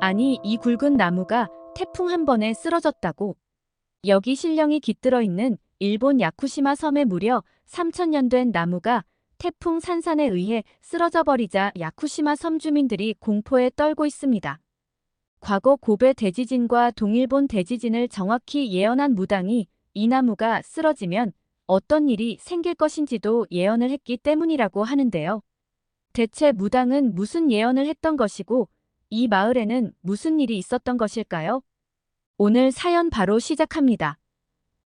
아니, 이 굵은 나무가 태풍 한 번에 쓰러졌다고. 여기 실령이 깃들어 있는 일본 야쿠시마 섬에 무려 3000년 된 나무가 태풍 산산에 의해 쓰러져 버리자 야쿠시마 섬 주민들이 공포에 떨고 있습니다. 과거 고베 대지진과 동일본 대지진을 정확히 예언한 무당이 이 나무가 쓰러지면 어떤 일이 생길 것인지도 예언을 했기 때문이라고 하는데요. 대체 무당은 무슨 예언을 했던 것이고 이 마을에는 무슨 일이 있었던 것일까요? 오늘 사연 바로 시작합니다.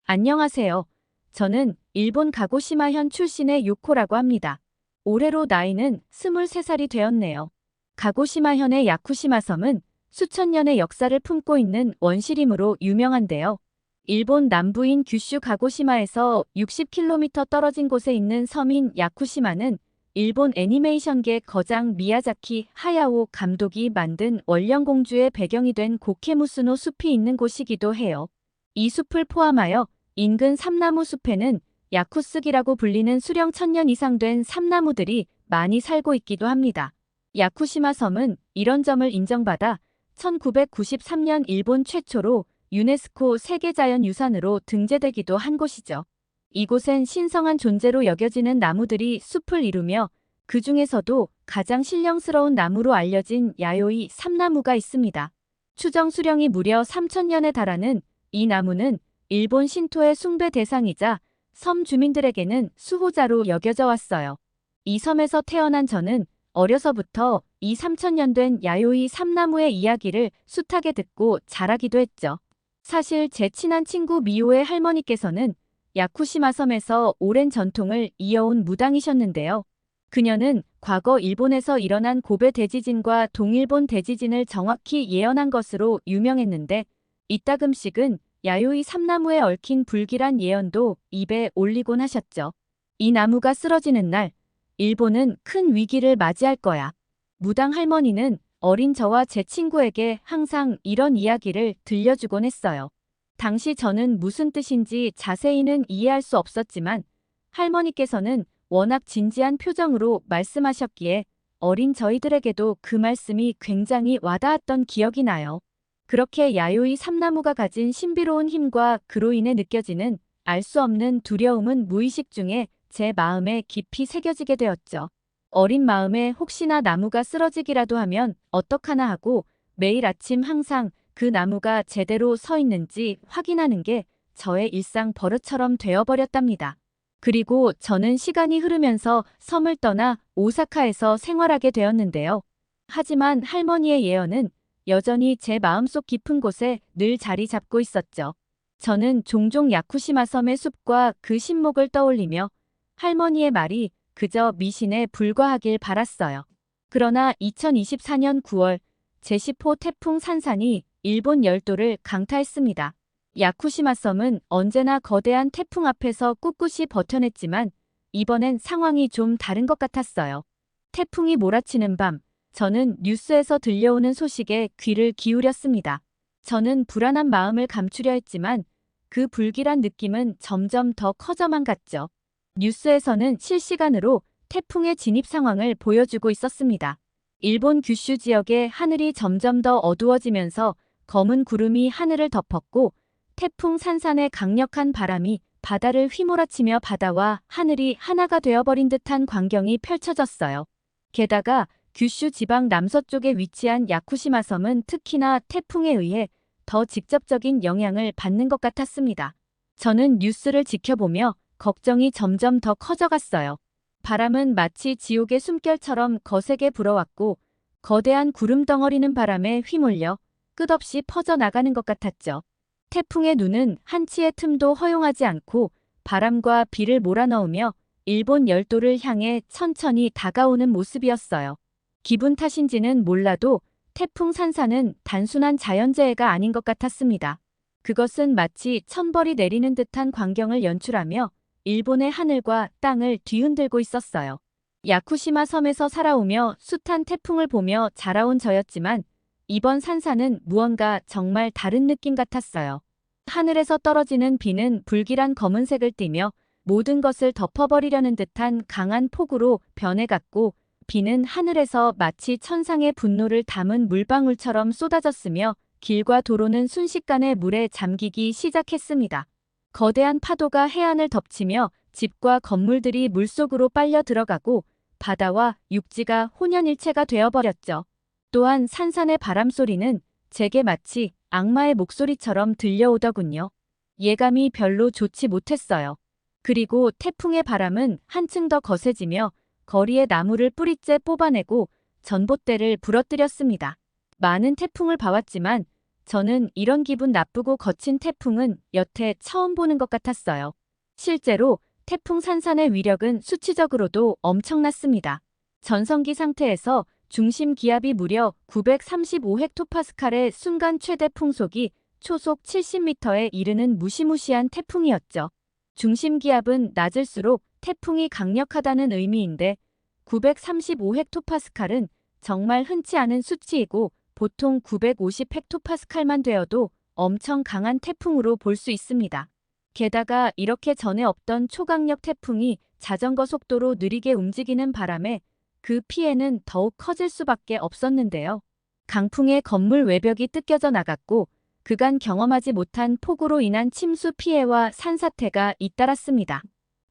안녕하세요. 저는 일본 가고시마현 출신의 요코라고 합니다. 올해로 나이는 23살이 되었네요. 가고시마현의 야쿠시마 섬은 수천 년의 역사를 품고 있는 원시림으로 유명한데요. 일본 남부인 규슈 가고시마에서 60km 떨어진 곳에 있는 섬인 야쿠시마는 일본 애니메이션계 거장 미야자키 하야오 감독이 만든 월령공주의 배경이 된 고케무스노 숲이 있는 곳이기도 해요. 이 숲을 포함하여 인근 삼나무 숲에는 야쿠스기라고 불리는 수령 1000년 이상 된 삼나무들이 많이 살고 있기도 합니다. 야쿠시마 섬은 이런 점을 인정받아 1993년 일본 최초로 유네스코 세계자연유산으로 등재되기도 한 곳이죠. 이곳엔 신성한 존재로 여겨지는 나무들이 숲을 이루며 그 중에서도 가장 신령스러운 나무로 알려진 야요이 삼나무가 있습니다. 추정 수령이 무려 3000년에 달하는 이 나무는 일본 신토의 숭배 대상이자 섬 주민들에게는 수호자로 여겨져 왔어요. 이 섬에서 태어난 저는 어려서부터 이 3000년 된 야요이 삼나무의 이야기를 숱하게 듣고 자라기도 했죠. 사실 제 친한 친구 미호의 할머니께서는 야쿠시마 섬에서 오랜 전통을 이어온 무당이셨는데요. 그녀는 과거 일본에서 일어난 고베 대지진과 동일본 대지진을 정확히 예언한 것으로 유명했는데 이따금씩은 야요이 삼나무에 얽힌 불길한 예언도 입에 올리곤 하셨죠. 이 나무가 쓰러지는 날 일본은 큰 위기를 맞이할 거야. 무당 할머니는 어린 저와 제 친구에게 항상 이런 이야기를 들려주곤 했어요. 당시 저는 무슨 뜻인지 자세히는 이해할 수 없었지만 할머니께서는 워낙 진지한 표정으로 말씀하셨기에 어린 저희들에게도 그 말씀이 굉장히 와닿았던 기억이 나요. 그렇게 야요이 삼나무가 가진 신비로운 힘과 그로 인해 느껴지는 알 수 없는 두려움은 무의식 중에 제 마음에 깊이 새겨지게 되었죠. 어린 마음에 혹시나 나무가 쓰러지기라도 하면 어떡하나 하고 매일 아침 항상 그 나무가 제대로 서 있는지 확인하는 게 저의 일상 버릇처럼 되어버렸답니다. 그리고 저는 시간이 흐르면서 섬을 떠나 오사카에서 생활하게 되었는데요. 하지만 할머니의 예언은 여전히 제 마음속 깊은 곳에 늘 자리 잡고 있었죠. 저는 종종 야쿠시마 섬의 숲과 그 신목을 떠올리며 할머니의 말이 그저 미신에 불과하길 바랐어요. 그러나 2024년 9월 제10호 태풍 산산이 일본 열도를 강타했습니다. 야쿠시마 섬은 언제나 거대한 태풍 앞에서 꿋꿋이 버텨냈지만 이번엔 상황이 좀 다른 것 같았어요. 태풍이 몰아치는 밤, 저는 뉴스에서 들려오는 소식에 귀를 기울였습니다. 저는 불안한 마음을 감추려 했지만 그 불길한 느낌은 점점 더 커져만 갔죠. 뉴스에서는 실시간으로 태풍의 진입 상황을 보여주고 있었습니다. 일본 규슈 지역의 하늘이 점점 더 어두워지면서 검은 구름이 하늘을 덮었고 태풍 산산의 강력한 바람이 바다를 휘몰아치며 바다와 하늘이 하나가 되어버린 듯한 광경이 펼쳐졌어요. 게다가 규슈 지방 남서쪽에 위치한 야쿠시마 섬은 특히나 태풍에 의해 더 직접적인 영향을 받는 것 같았습니다. 저는 뉴스를 지켜보며 걱정이 점점 더 커져갔어요. 바람은 마치 지옥의 숨결처럼 거세게 불어왔고 거대한 구름 덩어리는 바람에 휘몰려 끝없이 퍼져나가는 것 같았죠. 태풍의 눈은 한치의 틈도 허용하지 않고 바람과 비를 몰아넣으며 일본 열도를 향해 천천히 다가오는 모습이었어요. 기분 탓인지는 몰라도 태풍 산산은 단순한 자연재해가 아닌 것 같았습니다. 그것은 마치 천벌이 내리는 듯한 광경을 연출하며 일본의 하늘과 땅을 뒤흔들고 있었어요. 야쿠시마 섬에서 살아오며 숱한 태풍을 보며 자라온 저였지만 이번 산사는 무언가 정말 다른 느낌 같았어요. 하늘에서 떨어지는 비는 불길한 검은색을 띠며 모든 것을 덮어버리려는 듯한 강한 폭우로 변해갔고 비는 하늘에서 마치 천상의 분노를 담은 물방울처럼 쏟아졌으며 길과 도로는 순식간에 물에 잠기기 시작했습니다. 거대한 파도가 해안을 덮치며 집과 건물들이 물속으로 빨려 들어가고 바다와 육지가 혼연일체가 되어버렸죠. 또한 산산의 바람소리는 제게 마치 악마의 목소리처럼 들려오더군요. 예감이 별로 좋지 못했어요. 그리고 태풍의 바람은 한층 더 거세지며 거리의 나무를 뿌리째 뽑아내고 전봇대를 부러뜨렸습니다. 많은 태풍을 봐왔지만 저는 이런 기분 나쁘고 거친 태풍은 여태 처음 보는 것 같았어요. 실제로 태풍 산산의 위력은 수치적으로도 엄청났습니다. 전성기 상태에서 중심 기압이 무려 935헥토파스칼의 순간 최대 풍속이 초속 70m에 이르는 무시무시한 태풍이었죠. 중심 기압은 낮을수록 태풍이 강력하다는 의미인데 935헥토파스칼은 정말 흔치 않은 수치이고 보통 950헥토파스칼만 되어도 엄청 강한 태풍으로 볼 수 있습니다. 게다가 이렇게 전에 없던 초강력 태풍이 자전거 속도로 느리게 움직이는 바람에 그 피해는 더욱 커질 수밖에 없었는데요. 강풍에 건물 외벽이 뜯겨져 나갔고 그간 경험하지 못한 폭우로 인한 침수 피해와 산사태가 잇따랐습니다.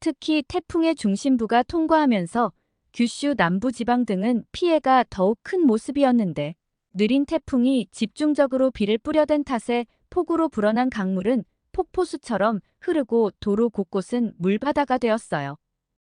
특히 태풍의 중심부가 통과하면서 규슈 남부지방 등은 피해가 더욱 큰 모습이었는데 느린 태풍이 집중적으로 비를 뿌려댄 탓에 폭우로 불어난 강물은 폭포수처럼 흐르고 도로 곳곳은 물바다가 되었어요.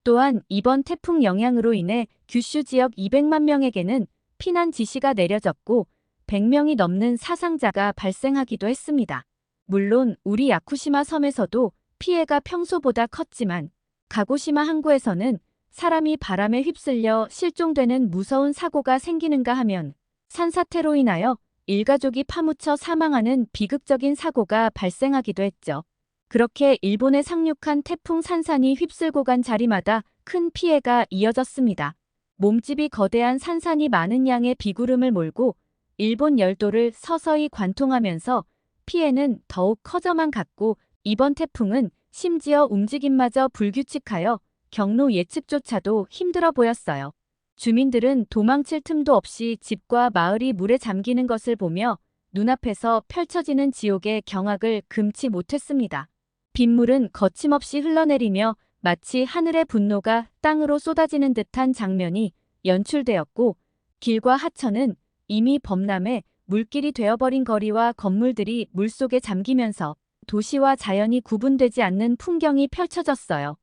또한 이번 태풍 영향으로 인해 규슈 지역 200만 명에게는 피난 지시가 내려졌고 100명이 넘는 사상자가 발생하기도 했습니다. 물론 우리 야쿠시마 섬에서도 피해가 평소보다 컸지만 가고시마 항구에서는 사람이 바람에 휩쓸려 실종되는 무서운 사고가 생기는가 하면 산사태로 인하여 일가족이 파묻혀 사망하는 비극적인 사고가 발생하기도 했죠. 그렇게 일본에 상륙한 태풍 산산이 휩쓸고 간 자리마다 큰 피해가 이어졌습니다. 몸집이 거대한 산산이 많은 양의 비구름을 몰고 일본 열도를 서서히 관통하면서 피해는 더욱 커져만 갔고 이번 태풍은 심지어 움직임마저 불규칙하여 경로 예측조차도 힘들어 보였어요. 주민들은 도망칠 틈도 없이 집과 마을이 물에 잠기는 것을 보며 눈앞에서 펼쳐지는 지옥의 경악을 금치 못했습니다. 빗물은 거침없이 흘러내리며 마치 하늘의 분노가 땅으로 쏟아지는 듯한 장면이 연출되었고 길과 하천은 이미 범람해 물길이 되어버린 거리와 건물들이 물속에 잠기면서 도시와 자연이 구분되지 않는 풍경이 펼쳐졌어요.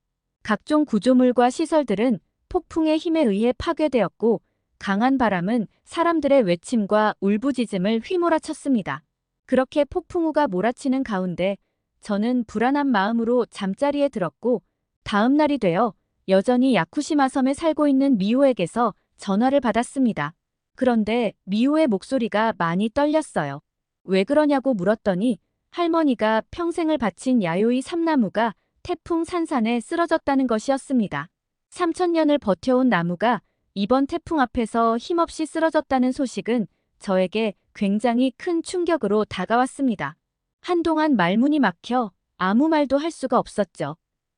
각종 구조물과 시설들은 폭풍의 힘에 의해 파괴되었고 강한 바람은 사람들의 외침과 울부짖음을 휘몰아쳤습니다. 그렇게 폭풍우가 몰아치는 가운데 저는 불안한 마음으로 잠자리에 들었고 다음 날이 되어 여전히 야쿠시마 섬에 살고 있는 미호에게서 전화를 받았습니다. 그런데 미호의 목소리가 많이 떨렸어요. 왜 그러냐고 물었더니 할머니가 평생을 바친 야요이 삼나무가 태풍 산산에 쓰러졌다는 것이었습니다. 3000년을 버텨온 나무가 이번 태풍 앞에서 힘없이 쓰러졌다는 소식은 저에게 굉장히 큰 충격으로 다가왔습니다. 한동안 말문이 막혀 아무 말도 할 수가 없었죠.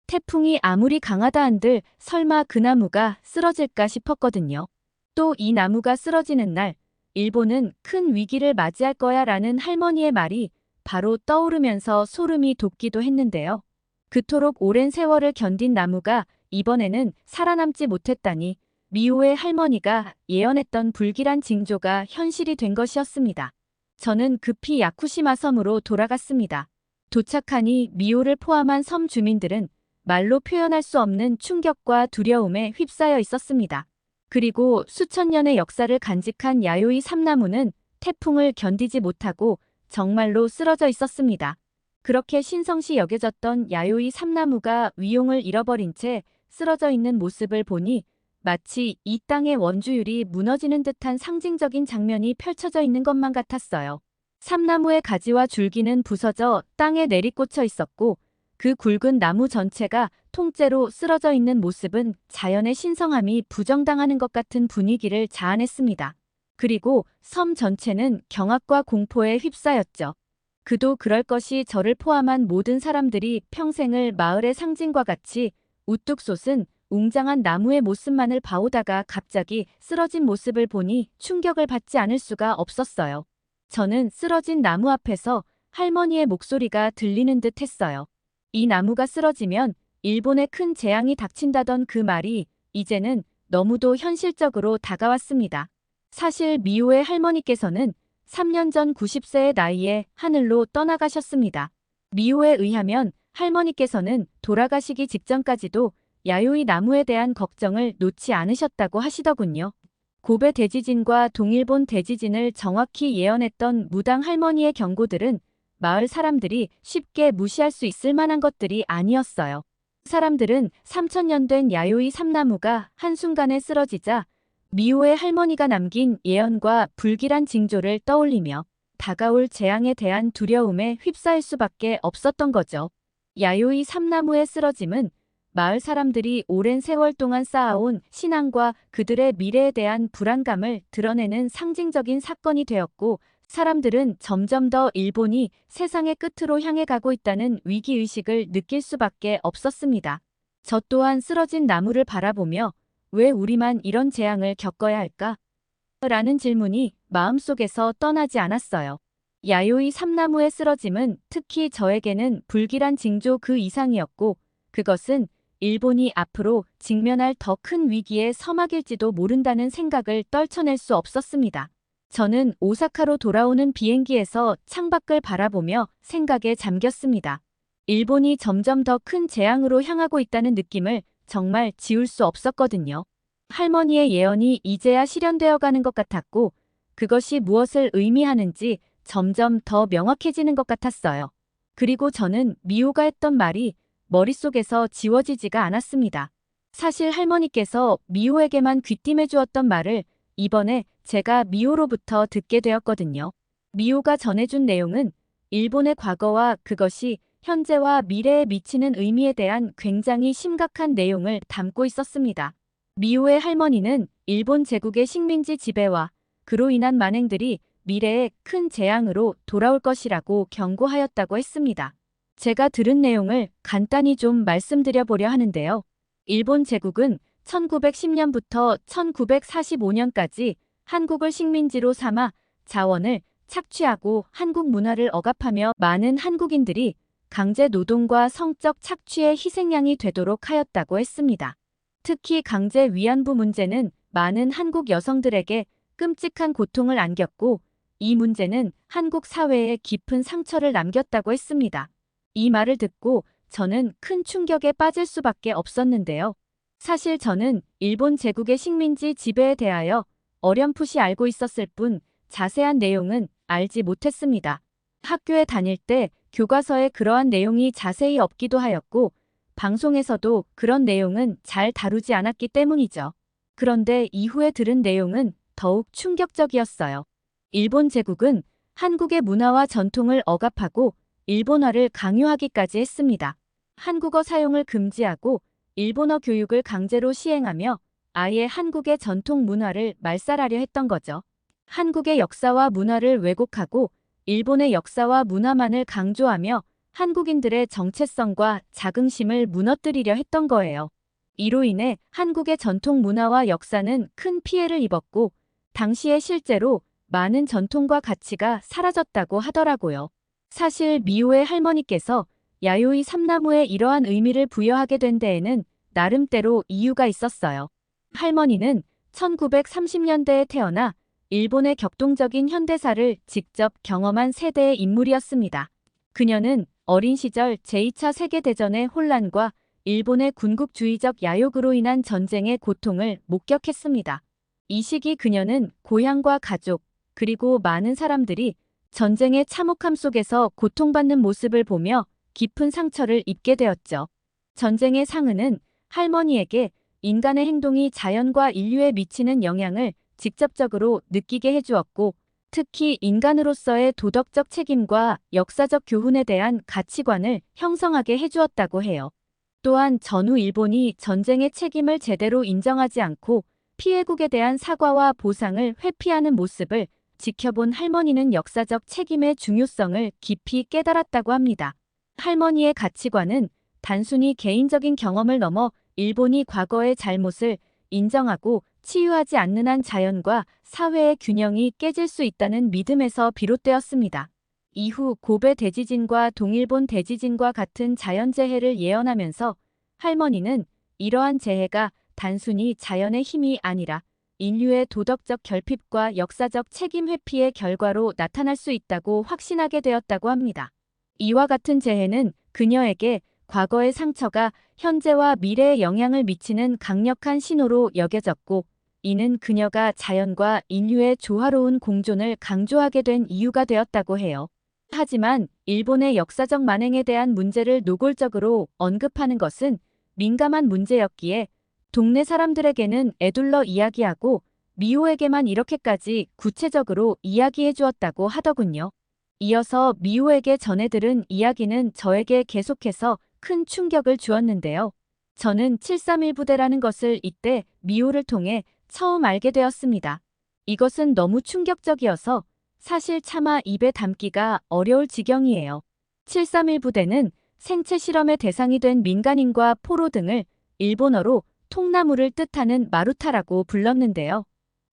태풍이 아무리 강하다 한들 설마 그 나무가 쓰러질까 싶었거든요. 또 이 나무가 쓰러지는 날 일본은 큰 위기를 맞이할 거야 라는 할머니의 말이 바로 떠오르면서 소름이 돋기도 했는데요. 그토록 오랜 세월을 견딘 나무가 이번에는 살아남지 못했다니 미호의 할머니가 예언했던 불길한 징조가 현실이 된 것이었습니다. 저는 급히 야쿠시마 섬으로 돌아갔습니다. 도착하니 미호를 포함한 섬 주민들은 말로 표현할 수 없는 충격과 두려움에 휩싸여 있었습니다. 그리고 수천 년의 역사를 간직한 야요이 삼나무는 태풍을 견디지 못하고 정말로 쓰러져 있었습니다. 그렇게 신성시 여겨졌던 야요이 삼나무가 위용을 잃어버린 채 쓰러져 있는 모습을 보니 마치 이 땅의 원주율이 무너지는 듯한 상징적인 장면이 펼쳐져 있는 것만 같았어요. 삼나무의 가지와 줄기는 부서져 땅에 내리꽂혀 있었고 그 굵은 나무 전체가 통째로 쓰러져 있는 모습은 자연의 신성함이 부정당하는 것 같은 분위기를 자아냈습니다. 그리고 섬 전체는 경악과 공포에 휩싸였죠. 그도 그럴 것이 저를 포함한 모든 사람들이 평생을 마을의 상징과 같이 우뚝 솟은 웅장한 나무의 모습만을 봐오다가 갑자기 쓰러진 모습을 보니 충격을 받지 않을 수가 없었어요. 저는 쓰러진 나무 앞에서 할머니의 목소리가 들리는 듯 했어요. 이 나무가 쓰러지면 일본에 큰 재앙이 닥친다던 그 말이 이제는 너무도 현실적으로 다가왔습니다. 사실 미호의 할머니께서는 3년 전 90세의 나이에 하늘로 떠나가셨습니다. 미호에 의하면 할머니께서는 돌아가시기 직전까지도 야요이 나무에 대한 걱정을 놓지 않으셨다고 하시더군요. 고베 대지진과 동일본 대지진을 정확히 예언했던 무당 할머니의 경고들은 마을 사람들이 쉽게 무시할 수 있을 만한 것들이 아니었어요. 사람들은 3000년 된 야요이 삼나무가 한순간에 쓰러지자 미호의 할머니가 남긴 예언과 불길한 징조를 떠올리며 다가올 재앙에 대한 두려움에 휩싸일 수밖에 없었던 거죠. 야요이 삼나무의 쓰러짐은 마을 사람들이 오랜 세월 동안 쌓아온 신앙과 그들의 미래에 대한 불안감을 드러내는 상징적인 사건이 되었고, 사람들은 점점 더 일본이 세상의 끝으로 향해 가고 있다는 위기의식을 느낄 수밖에 없었습니다. 저 또한 쓰러진 나무를 바라보며 왜 우리만 이런 재앙을 겪어야 할까? 라는 질문이 마음속에서 떠나지 않았어요. 야요이 삼나무의 쓰러짐은 특히 저에게는 불길한 징조 그 이상이었고, 그것은 일본이 앞으로 직면할 더 큰 위기의 서막일지도 모른다는 생각을 떨쳐낼 수 없었습니다. 저는 오사카로 돌아오는 비행기에서 창밖을 바라보며 생각에 잠겼습니다. 일본이 점점 더 큰 재앙으로 향하고 있다는 느낌을 정말 지울 수 없었거든요. 할머니의 예언이 이제야 실현되어 가는 것 같았고, 그것이 무엇을 의미하는지 점점 더 명확해지는 것 같았어요. 그리고 저는 미호가 했던 말이 머릿속에서 지워지지가 않았습니다. 사실 할머니께서 미호에게만 귀띔해 주었던 말을 이번에 제가 미호로부터 듣게 되었거든요. 미호가 전해준 내용은 일본의 과거와 그것이 현재와 미래에 미치는 의미에 대한 굉장히 심각한 내용을 담고 있었습니다. 미호의 할머니는 일본 제국의 식민지 지배와 그로 인한 만행들이 미래에 큰 재앙으로 돌아올 것이라고 경고하였다고 했습니다. 제가 들은 내용을 간단히 좀 말씀드려 보려 하는데요. 일본 제국은 1910년부터 1945년까지 한국을 식민지로 삼아 자원을 착취하고 한국 문화를 억압하며 많은 한국인들이 강제 노동과 성적 착취의 희생양이 되도록 하였다고 했습니다. 특히 강제 위안부 문제는 많은 한국 여성들에게 끔찍한 고통을 안겼고, 이 문제는 한국 사회에 깊은 상처를 남겼다고 했습니다. 이 말을 듣고 저는 큰 충격에 빠질 수밖에 없었는데요. 사실 저는 일본 제국의 식민지 지배에 대하여 어렴풋이 알고 있었을 뿐 자세한 내용은 알지 못했습니다. 학교에 다닐 때 교과서에 그러한 내용이 자세히 없기도 하였고, 방송에서도 그런 내용은 잘 다루지 않았기 때문이죠. 그런데 이후에 들은 내용은 더욱 충격적이었어요. 일본 제국은 한국의 문화와 전통을 억압하고 일본화를 강요하기까지 했습니다. 한국어 사용을 금지하고 일본어 교육을 강제로 시행하며 아예 한국의 전통 문화를 말살하려 했던 거죠. 한국의 역사와 문화를 왜곡하고 일본의 역사와 문화만을 강조하며 한국인들의 정체성과 자긍심을 무너뜨리려 했던 거예요. 이로 인해 한국의 전통 문화와 역사는 큰 피해를 입었고, 당시에 실제로 많은 전통과 가치가 사라졌다고 하더라고요. 사실 미호의 할머니께서 야요이 삼나무에 이러한 의미를 부여하게 된 데에는 나름대로 이유가 있었어요. 할머니는 1930년대에 태어나 일본의 격동적인 현대사를 직접 경험한 세대의 인물이었습니다. 그녀는 어린 시절 제2차 세계대전의 혼란과 일본의 군국주의적 야욕으로 인한 전쟁의 고통을 목격했습니다. 이 시기 그녀는 고향과 가족, 그리고 많은 사람들이 전쟁의 참혹함 속에서 고통받는 모습을 보며 깊은 상처를 입게 되었죠. 전쟁의 상흔은 할머니에게 인간의 행동이 자연과 인류에 미치는 영향을 직접적으로 느끼게 해주었고, 특히 인간으로서의 도덕적 책임과 역사적 교훈에 대한 가치관을 형성하게 해주었다고 해요. 또한 전후 일본이 전쟁의 책임을 제대로 인정하지 않고 피해국에 대한 사과와 보상을 회피하는 모습을 지켜본 할머니는 역사적 책임의 중요성을 깊이 깨달았다고 합니다. 할머니의 가치관은 단순히 개인적인 경험을 넘어 일본이 과거의 잘못을 인정하고 치유하지 않는 한 자연과 사회의 균형이 깨질 수 있다는 믿음에서 비롯되었습니다. 이후 고베 대지진과 동일본 대지진과 같은 자연재해를 예언하면서 할머니는 이러한 재해가 단순히 자연의 힘이 아니라 인류의 도덕적 결핍과 역사적 책임 회피의 결과로 나타날 수 있다고 확신하게 되었다고 합니다. 이와 같은 재해는 그녀에게 과거의 상처가 현재와 미래에 영향을 미치는 강력한 신호로 여겨졌고, 이는 그녀가 자연과 인류의 조화로운 공존을 강조하게 된 이유가 되었다고 해요. 하지만 일본의 역사적 만행에 대한 문제를 노골적으로 언급하는 것은 민감한 문제였기에 동네 사람들에게는 에둘러 이야기하고 미호에게만 이렇게까지 구체적으로 이야기해 주었다고 하더군요. 이어서 미호에게 전해들은 이야기는 저에게 계속해서 큰 충격을 주었는데요. 저는 731 부대라는 것을 이때 미호를 통해 처음 알게 되었습니다. 이것은 너무 충격적이어서 사실 차마 입에 담기가 어려울 지경이에요. 731 부대는 생체 실험의 대상이 된 민간인과 포로 등을 일본어로 통나무를 뜻하는 마루타라고 불렀는데요.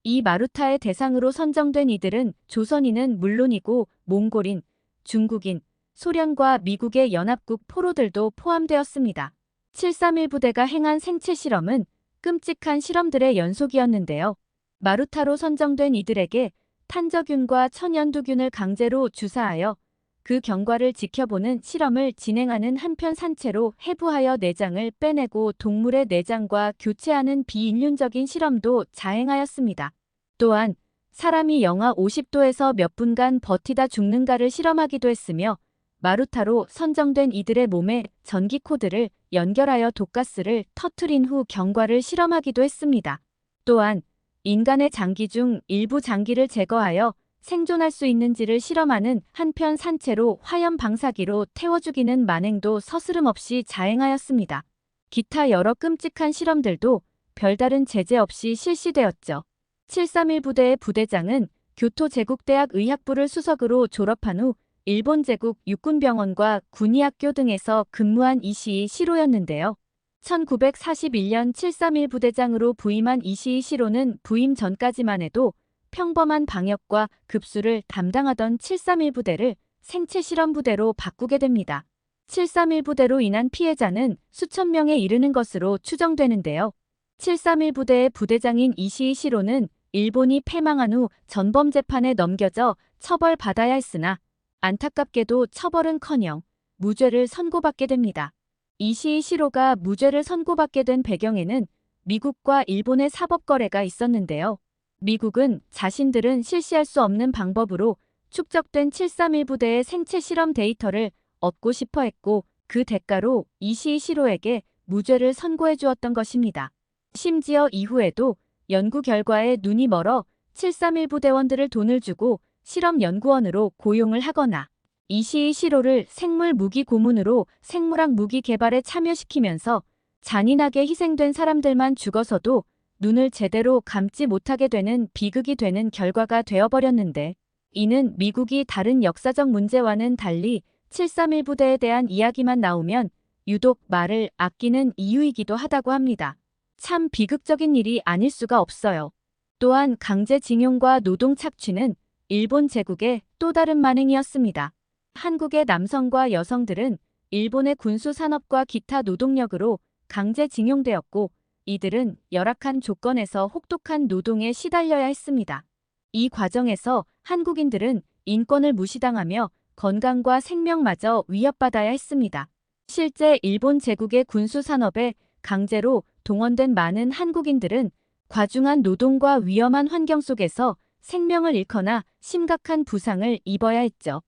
이 마루타의 대상으로 선정된 이들은 조선인은 물론이고 몽골인, 중국인, 소련과 미국의 연합국 포로들도 포함되었습니다. 731 부대가 행한 생체 실험은 끔찍한 실험들의 연속이었는데요. 마루타로 선정된 이들에게 탄저균과 천연두균을 강제로 주사하여 그 경과를 지켜보는 실험을 진행하는 한편 산채로 해부하여 내장을 빼내고 동물의 내장과 교체하는 비인륜적인 실험도 자행하였습니다. 또한 사람이 영하 50도에서 몇 분간 버티다 죽는가를 실험하기도 했으며 마루타로 선정된 이들의 몸에 전기 코드를 연결하여 독가스를 터뜨린 후 경과를 실험하기도 했습니다. 또한 인간의 장기 중 일부 장기를 제거하여 생존할 수 있는지를 실험하는 한편 산채로 화염 방사기로 태워 죽이는 만행도 서스름없이 자행하였습니다. 기타 여러 끔찍한 실험들도 별다른 제재 없이 실시되었죠. 731 부대의 부대장은 교토 제국대학 의학부를 수석으로 졸업한 후 일본 제국 육군병원과 군의학교 등에서 근무한 이시이 시로였는데요. 1941년 731 부대장으로 부임한 이시이 시로는 부임 전까지만 해도 평범한 방역과 급수를 담당하던 731 부대를 생체 실험 부대로 바꾸게 됩니다. 731 부대로 인한 피해자는 수천 명에 이르는 것으로 추정되는데요. 731 부대의 부대장인 이시이 시로는 일본이 패망한 후 전범재판에 넘겨져 처벌받아야 했으나 안타깝게도 처벌은커녕 무죄를 선고받게 됩니다. 이시이 시로가 무죄를 선고받게 된 배경에는 미국과 일본의 사법거래가 있었는데요. 미국은 자신들은 실시할 수 없는 방법으로 축적된 731 부대의 생체 실험 데이터를 얻고 싶어 했고 그 대가로 이시이 시로에게 무죄를 선고해 주었던 것입니다. 심지어 이후에도 연구 결과에 눈이 멀어 731 부대원들을 돈을 주고 실험연구원으로 고용을 하거나 이시이 시로를 생물 무기 고문으로 생물학 무기 개발에 참여시키면서 잔인하게 희생된 사람들만 죽어서도 눈을 제대로 감지 못하게 되는 비극이 되는 결과가 되어버렸는데, 이는 미국이 다른 역사적 문제와는 달리 731 부대에 대한 이야기만 나오면 유독 말을 아끼는 이유이기도 하다고 합니다. 참 비극적인 일이 아닐 수가 없어요. 또한 강제징용과 노동 착취는 일본 제국의 또 다른 만행이었습니다. 한국의 남성과 여성들은 일본의 군수산업과 기타 노동력으로 강제징용되었고 이들은 열악한 조건에서 혹독한 노동에 시달려야 했습니다. 이 과정에서 한국인들은 인권을 무시당하며 건강과 생명마저 위협받아야 했습니다. 실제 일본 제국의 군수산업에 강제로 동원된 많은 한국인들은 과중한 노동과 위험한 환경 속에서 생명을 잃거나 심각한 부상을 입어야 했죠.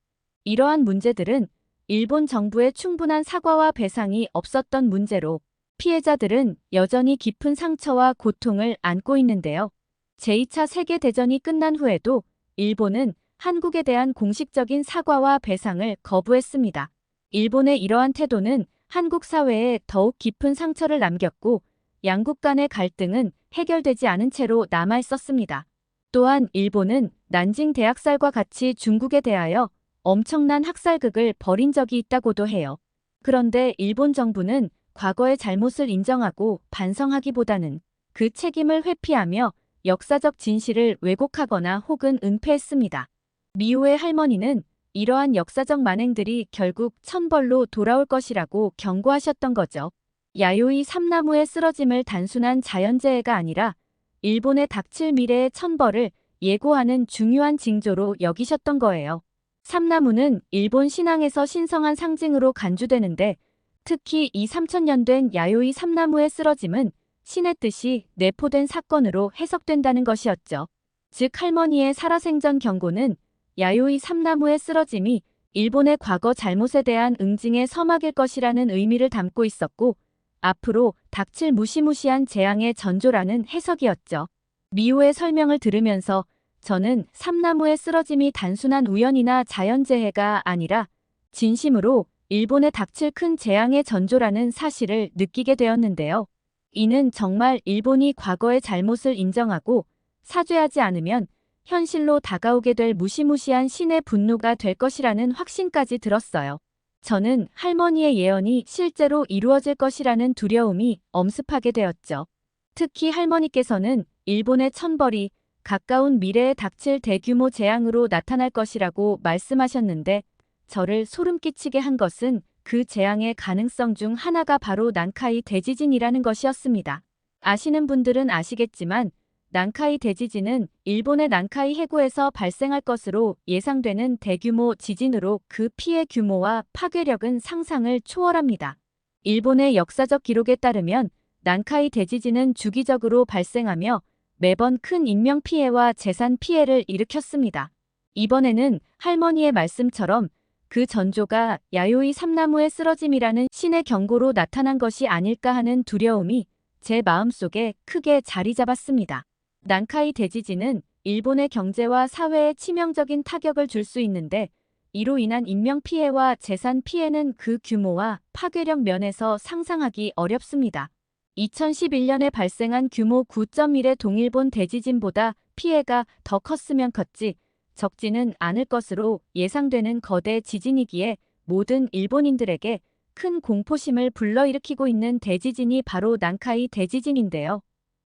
이러한 문제들은 일본 정부의 충분한 사과와 배상이 없었던 문제로 피해자들은 여전히 깊은 상처와 고통을 안고 있는데요. 제2차 세계대전이 끝난 후에도 일본은 한국에 대한 공식적인 사과와 배상을 거부했습니다. 일본의 이러한 태도는 한국 사회에 더욱 깊은 상처를 남겼고 양국 간의 갈등은 해결되지 않은 채로 남아있었습니다. 또한 일본은 난징 대학살과 같이 중국에 대하여 엄청난 학살극을 벌인 적이 있다고도 해요. 그런데 일본 정부는 과거의 잘못을 인정하고 반성하기보다는 그 책임을 회피하며 역사적 진실을 왜곡하거나 혹은 은폐했습니다. 미호의 할머니는 이러한 역사적 만행들이 결국 천벌로 돌아올 것이라고 경고하셨던 거죠. 야요이 삼나무의 쓰러짐을 단순한 자연재해가 아니라 일본의 닥칠 미래의 천벌을 예고하는 중요한 징조로 여기셨던 거예요. 삼나무는 일본 신앙에서 신성한 상징으로 간주되는데 특히 이 3000년 된 야요이 삼나무의 쓰러짐은 신의 뜻이 내포된 사건으로 해석된다는 것이었죠. 즉 할머니의 살아생전 경고는 야요이 삼나무의 쓰러짐이 일본의 과거 잘못에 대한 응징의 서막일 것이라는 의미를 담고 있었고 앞으로 닥칠 무시무시한 재앙의 전조라는 해석이었죠. 미호의 설명을 들으면서 저는 삼나무의 쓰러짐이 단순한 우연이나 자연재해가 아니라 진심으로 일본에 닥칠 큰 재앙의 전조라는 사실을 느끼게 되었는데요. 이는 정말 일본이 과거의 잘못을 인정하고 사죄하지 않으면 현실로 다가오게 될 무시무시한 신의 분노가 될 것이라는 확신까지 들었어요. 저는 할머니의 예언이 실제로 이루어질 것이라는 두려움이 엄습하게 되었죠. 특히 할머니께서는 일본의 천벌이 가까운 미래에 닥칠 대규모 재앙으로 나타날 것이라고 말씀하셨는데 저를 소름 끼치게 한 것은 그 재앙의 가능성 중 하나가 바로 난카이 대지진이라는 것이었습니다. 아시는 분들은 아시겠지만 난카이 대지진은 일본의 난카이 해구에서 발생할 것으로 예상되는 대규모 지진으로 그 피해 규모와 파괴력은 상상을 초월합니다. 일본의 역사적 기록에 따르면 난카이 대지진은 주기적으로 발생하며 매번 큰 인명피해와 재산 피해를 일으켰습니다. 이번에는 할머니의 말씀처럼 그 전조가 야요이 삼나무의 쓰러짐이라는 신의 경고로 나타난 것이 아닐까 하는 두려움이 제 마음속에 크게 자리 잡았습니다. 난카이 대지진은 일본의 경제와 사회에 치명적인 타격을 줄 수 있는데 이로 인한 인명피해와 재산 피해는 그 규모와 파괴력 면에서 상상하기 어렵습니다. 2011년에 발생한 규모 9.1의 동일본 대지진보다 피해가 더 컸으면 컸지 적지는 않을 것으로 예상되는 거대 지진이기에 모든 일본인들에게 큰 공포심을 불러일으키고 있는 대지진이 바로 난카이 대지진인데요.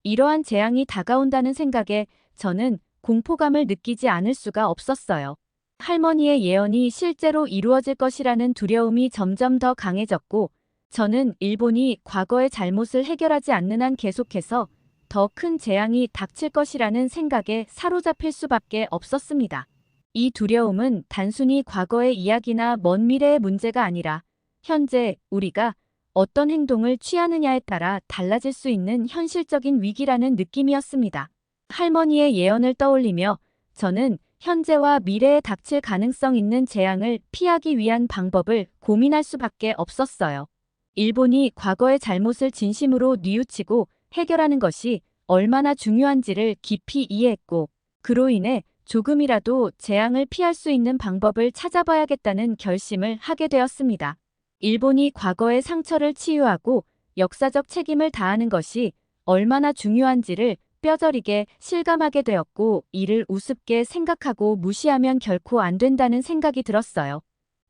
이러한 재앙이 다가온다는 생각에 저는 공포감을 느끼지 않을 수가 없었어요. 할머니의 예언이 실제로 이루어질 것이라는 두려움이 점점 더 강해졌고 저는 일본이 과거의 잘못을 해결하지 않는 한 계속해서 더 큰 재앙이 닥칠 것이라는 생각에 사로잡힐 수밖에 없었습니다. 이 두려움은 단순히 과거의 이야기나 먼 미래의 문제가 아니라 현재 우리가 어떤 행동을 취하느냐에 따라 달라질 수 있는 현실적인 위기라는 느낌이었습니다. 할머니의 예언을 떠올리며 저는 현재와 미래에 닥칠 가능성 있는 재앙을 피하기 위한 방법을 고민할 수밖에 없었어요. 일본이 과거의 잘못을 진심으로 뉘우치고 해결하는 것이 얼마나 중요한지를 깊이 이해했고 그로 인해 조금이라도 재앙을 피할 수 있는 방법을 찾아봐야겠다는 결심을 하게 되었습니다. 일본이 과거의 상처를 치유하고 역사적 책임을 다하는 것이 얼마나 중요한지를 뼈저리게 실감하게 되었고 이를 우습게 생각하고 무시하면 결코 안 된다는 생각이 들었어요.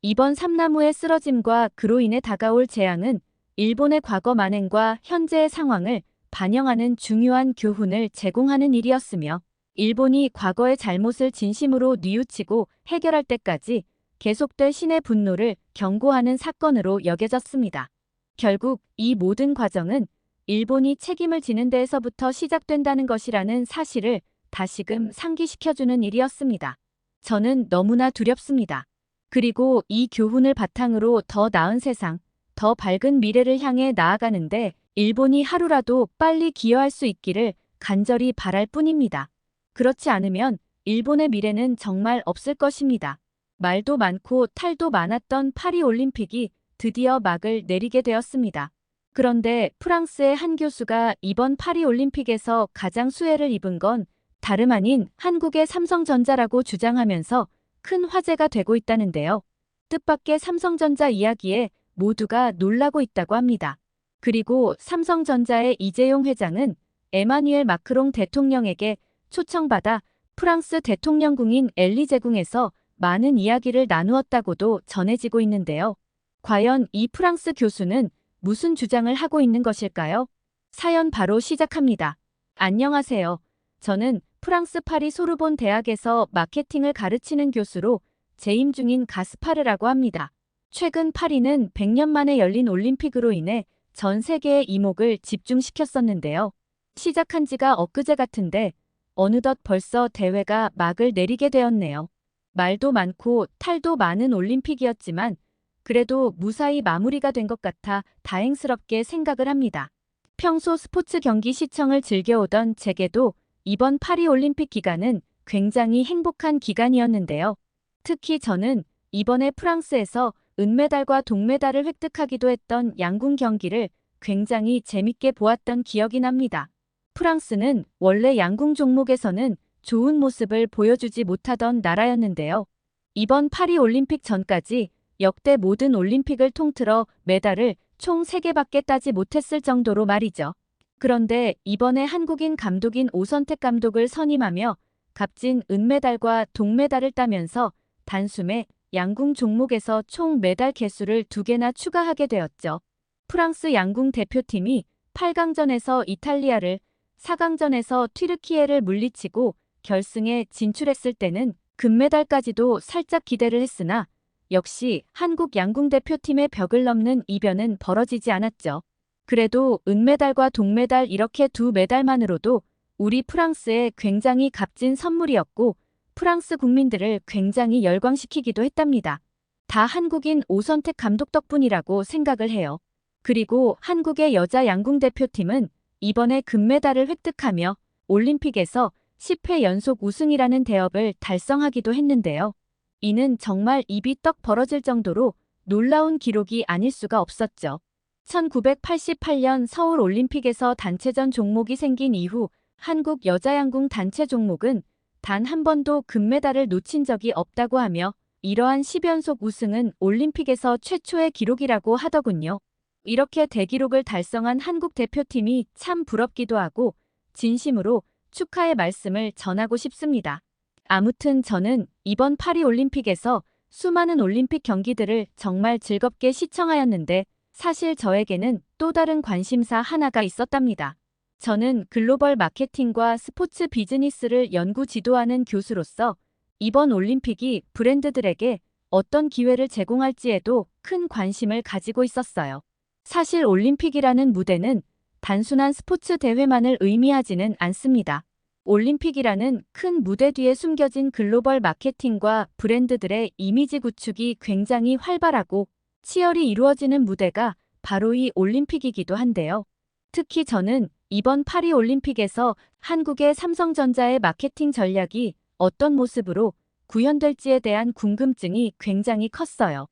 이번 삼나무의 쓰러짐과 그로 인해 다가올 재앙은 일본의 과거 만행과 현재의 상황을 반영하는 중요한 교훈을 제공하는 일이었으며 일본이 과거의 잘못을 진심으로 뉘우치고 해결할 때까지 계속될 신의 분노를 경고하는 사건으로 여겨졌습니다. 결국 이 모든 과정은 일본이 책임을 지는 데에서부터 시작된다는 것이라는 사실을 다시금 상기시켜주는 일이었습니다. 저는 너무나 두렵습니다. 그리고 이 교훈을 바탕으로 더 나은 세상, 더 밝은 미래를 향해 나아가는데 일본이 하루라도 빨리 기여할 수 있기를 간절히 바랄 뿐입니다. 그렇지 않으면 일본의 미래는 정말 없을 것입니다. 말도 많고 탈도 많았던 파리올림픽이 드디어 막을 내리게 되었습니다. 그런데 프랑스의 한 교수가 이번 파리올림픽에서 가장 수혜를 입은 건 다름 아닌 한국의 삼성전자라고 주장하면서 큰 화제가 되고 있다는데요. 뜻밖의 삼성전자 이야기에 모두가 놀라고 있다고 합니다. 그리고 삼성전자의 이재용 회장은 에마뉘엘 마크롱 대통령에게 초청받아 프랑스 대통령궁인 엘리제궁에서 많은 이야기를 나누었다고도 전해지고 있는데요. 과연 이 프랑스 교수는 무슨 주장을 하고 있는 것일까요? 사연 바로 시작합니다. 안녕하세요. 저는 프랑스 파리 소르본 대학에서 마케팅을 가르치는 교수로 재임 중인 가스파르라고 합니다. 최근 파리는 100년 만에 열린 올림픽으로 인해 전 세계의 이목을 집중시켰었는데요. 시작한 지가 엊그제 같은데 어느덧 벌써 대회가 막을 내리게 되었네요. 말도 많고 탈도 많은 올림픽이었지만 그래도 무사히 마무리가 된 것 같아 다행스럽게 생각을 합니다. 평소 스포츠 경기 시청을 즐겨오던 제게도 이번 파리올림픽 기간은 굉장히 행복한 기간이었는데요. 특히 저는 이번에 프랑스에서 은메달과 동메달을 획득하기도 했던 양궁 경기를 굉장히 재밌게 보았던 기억이 납니다. 프랑스는 원래 양궁 종목에서는 좋은 모습을 보여주지 못하던 나라였는데요. 이번 파리올림픽 전까지 역대 모든 올림픽을 통틀어 메달을 총 3개밖에 따지 못했을 정도로 말이죠. 그런데 이번에 한국인 감독인 오선택 감독을 선임하며 값진 은메달과 동메달을 따면서 단숨에 양궁 종목에서 총 메달 개수를 2개나 추가하게 되었죠. 프랑스 양궁 대표팀이 8강전에서 이탈리아를, 4강전에서 튀르키예를 물리치고 결승에 진출했을 때는 금메달까지도 살짝 기대를 했으나 역시 한국 양궁 대표팀의 벽을 넘는 이변은 벌어지지 않았죠. 그래도 은메달과 동메달 이렇게 2메달만으로도 우리 프랑스에 굉장히 값진 선물이었고 프랑스 국민들을 굉장히 열광시키기도 했답니다. 다 한국인 오선택 감독 덕분이라고 생각을 해요. 그리고 한국의 여자 양궁 대표팀은 이번에 금메달을 획득하며 올림픽에서 10회 연속 우승이라는 대업을 달성하기도 했는데요. 이는 정말 입이 떡 벌어질 정도로 놀라운 기록이 아닐 수가 없었죠. 1988년 서울 올림픽에서 단체전 종목이 생긴 이후 한국 여자 양궁 단체 종목은 단 한 번도 금메달을 놓친 적이 없다고 하며 이러한 10연속 우승은 올림픽에서 최초의 기록이라고 하더군요. 이렇게 대기록을 달성한 한국 대표팀이 참 부럽기도 하고 진심으로 축하의 말씀을 전하고 싶습니다. 아무튼 저는 이번 파리올림픽에서 수많은 올림픽 경기들을 정말 즐겁게 시청하였는데 사실 저에게는 또 다른 관심사 하나가 있었답니다. 저는 글로벌 마케팅과 스포츠 비즈니스를 연구 지도하는 교수로서 이번 올림픽이 브랜드들에게 어떤 기회를 제공할지에도 큰 관심을 가지고 있었어요. 사실 올림픽이라는 무대는 단순한 스포츠 대회만을 의미하지는 않습니다. 올림픽이라는 큰 무대 뒤에 숨겨진 글로벌 마케팅과 브랜드들의 이미지 구축이 굉장히 활발하고 치열이 이루어지는 무대가 바로 이 올림픽이기도 한데요. 특히 저는 이번 파리올림픽에서 한국의 삼성전자의 마케팅 전략이 어떤 모습으로 구현될지에 대한 궁금증이 굉장히 컸어요.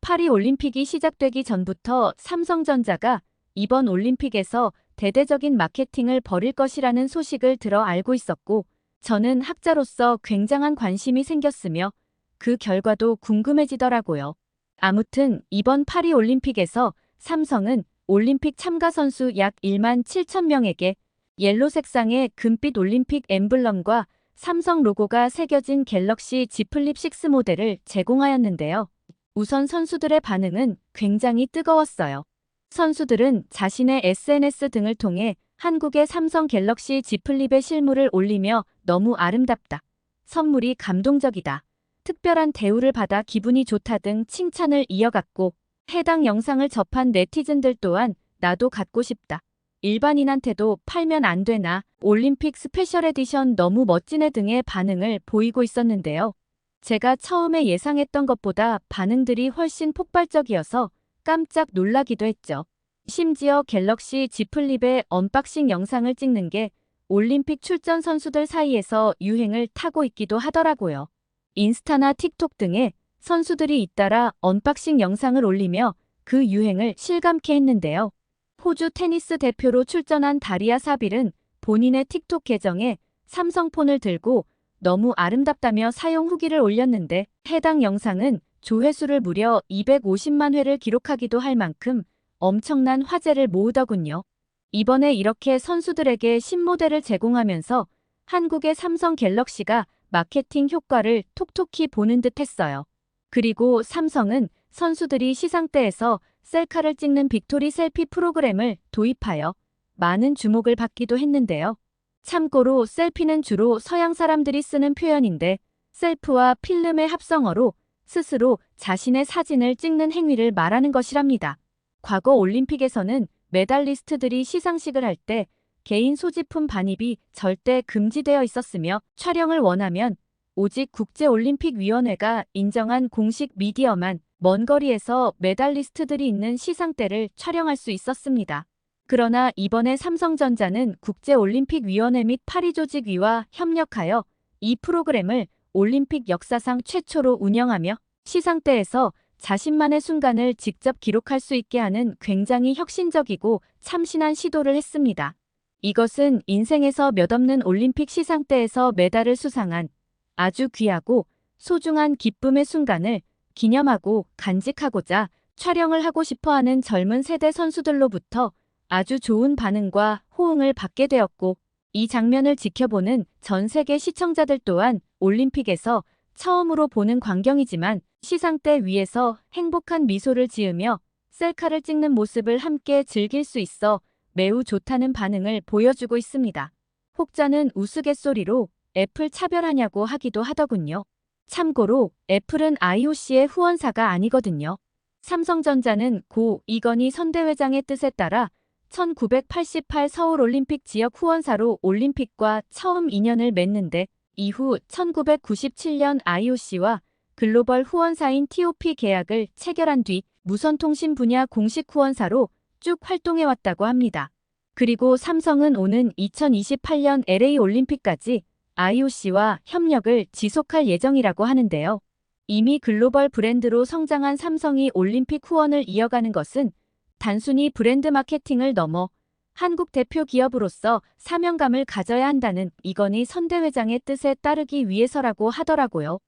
파리올림픽이 시작되기 전부터 삼성전자가 이번 올림픽에서 대대적인 마케팅을 벌일 것이라는 소식을 들어 알고 있었고 저는 학자로서 굉장한 관심이 생겼으며 그 결과도 궁금해지더라고요. 아무튼 이번 파리올림픽에서 삼성은 올림픽 참가 선수 약 1만 7천 명에게 옐로 색상의 금빛 올림픽 엠블럼과 삼성 로고가 새겨진 갤럭시 Z 플립 6 모델을 제공하였는데요. 우선 선수들의 반응은 굉장히 뜨거웠어요. 선수들은 자신의 SNS 등을 통해 한국의 삼성 갤럭시 Z 플립의 실물을 올리며 너무 아름답다, 선물이 감동적이다, 특별한 대우를 받아 기분이 좋다 등 칭찬을 이어갔고 해당 영상을 접한 네티즌들 또한 나도 갖고 싶다, 일반인한테도 팔면 안 되나, 올림픽 스페셜 에디션 너무 멋지네 등의 반응을 보이고 있었는데요. 제가 처음에 예상했던 것보다 반응들이 훨씬 폭발적이어서 깜짝 놀라기도 했죠. 심지어 갤럭시 Z 플립의 언박싱 영상을 찍는 게 올림픽 출전 선수들 사이에서 유행을 타고 있기도 하더라고요. 인스타나 틱톡 등에 선수들이 잇따라 언박싱 영상을 올리며 그 유행을 실감케 했는데요. 호주 테니스 대표로 출전한 다리아 사빌은 본인의 틱톡 계정에 삼성폰을 들고 너무 아름답다며 사용 후기를 올렸는데 해당 영상은 조회수를 무려 250만 회를 기록하기도 할 만큼 엄청난 화제를 모으더군요. 이번에 이렇게 선수들에게 신모델을 제공하면서 한국의 삼성 갤럭시가 마케팅 효과를 톡톡히 보는 듯 했어요. 그리고 삼성은 선수들이 시상대에서 셀카를 찍는 빅토리 셀피 프로그램을 도입하여 많은 주목을 받기도 했는데요. 참고로 셀피는 주로 서양 사람들이 쓰는 표현인데 셀프와 필름의 합성어로 스스로 자신의 사진을 찍는 행위를 말하는 것이랍니다. 과거 올림픽에서는 메달리스트들이 시상식을 할 때 개인 소지품 반입이 절대 금지되어 있었으며 촬영을 원하면 오직 국제올림픽위원회가 인정한 공식 미디어만 먼 거리에서 메달리스트들이 있는 시상대를 촬영할 수 있었습니다. 그러나 이번에 삼성전자는 국제올림픽위원회 및 파리조직위와 협력하여 이 프로그램을 올림픽 역사상 최초로 운영하며 시상대에서 자신만의 순간을 직접 기록할 수 있게 하는 굉장히 혁신적이고 참신한 시도를 했습니다. 이것은 인생에서 몇 없는 올림픽 시상대에서 메달을 수상한 아주 귀하고 소중한 기쁨의 순간을 기념하고 간직하고자 촬영을 하고 싶어하는 젊은 세대 선수들로부터 아주 좋은 반응과 호응을 받게 되었고 이 장면을 지켜보는 전 세계 시청자들 또한 올림픽에서 처음으로 보는 광경이지만 시상대 위에서 행복한 미소를 지으며 셀카를 찍는 모습을 함께 즐길 수 있어 매우 좋다는 반응을 보여주고 있습니다. 혹자는 우스갯소리로 애플 차별하냐고 하기도 하더군요. 참고로 애플은 IOC의 후원사가 아니거든요. 삼성전자는 고 이건희 선대회장의 뜻에 따라 1988 서울올림픽 지역 후원사로 올림픽과 처음 인연을 맺는데 이후 1997년 IOC와 글로벌 후원사인 TOP 계약을 체결한 뒤 무선통신 분야 공식 후원사로 쭉 활동해왔다고 합니다. 그리고 삼성은 오는 2028년 LA 올림픽까지 IOC와 협력을 지속할 예정이라고 하는데요. 이미 글로벌 브랜드로 성장한 삼성이 올림픽 후원을 이어가는 것은 단순히 브랜드 마케팅을 넘어 한국 대표 기업으로서 사명감을 가져야 한다는 이건희 선대회장의 뜻에 따르기 위해서라고 하더라고요.